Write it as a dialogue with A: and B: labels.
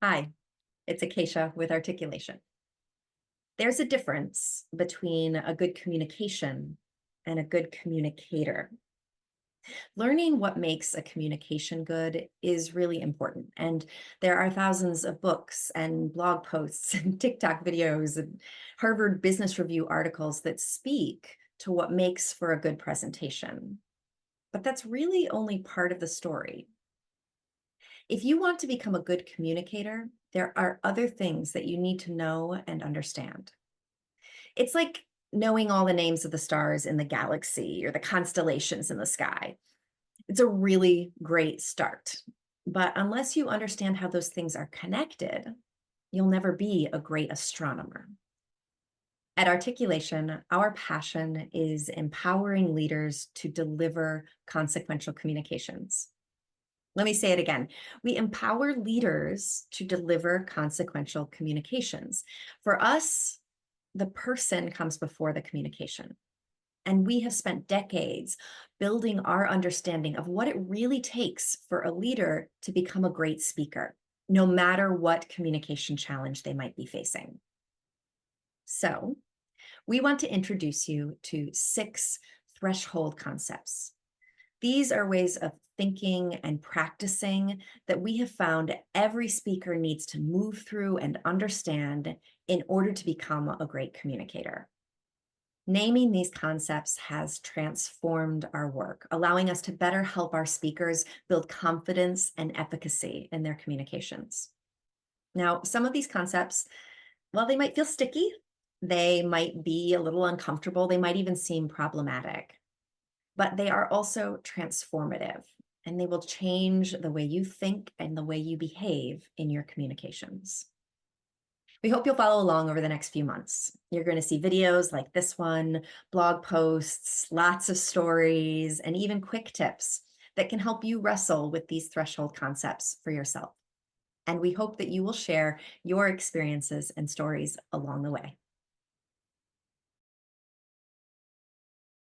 A: Hi, it's Acacia with articulation. There's a difference between a good communication and a good communicator. Learning what makes a communication good is really important. And there are thousands of books and blog posts and TikTok videos and Harvard Business Review articles that speak to what makes for a good presentation. But that's really only part of the story. If you want to become a good communicator, there are other things that you need to know and understand. It's like knowing all the names of the stars in the galaxy or the constellations in the sky. It's a really great start. But unless you understand how those things are connected, you'll never be a great astronomer. At Articulation, our passion is empowering leaders to deliver consequential communications. Let me say it again. We empower leaders to deliver consequential communications. For us, the person comes before the communication. And we have spent decades building our understanding of what it really takes for a leader to become a great speaker, no matter what communication challenge they might be facing. So, we want to introduce you to 6 threshold concepts. These are ways of thinking and practicing that we have found every speaker needs to move through and understand in order to become a great communicator. Naming these concepts has transformed our work, allowing us to better help our speakers build confidence and efficacy in their communications. Now, some of these concepts, while they might feel sticky, they might be a little uncomfortable, they might even seem problematic, but they are also transformative and they will change the way you think and the way you behave in your communications. We hope you'll follow along over the next few months. You're going to see videos like this one, blog posts, lots of stories, and even quick tips that can help you wrestle with these threshold concepts for yourself. And we hope that you will share your experiences and stories along the way.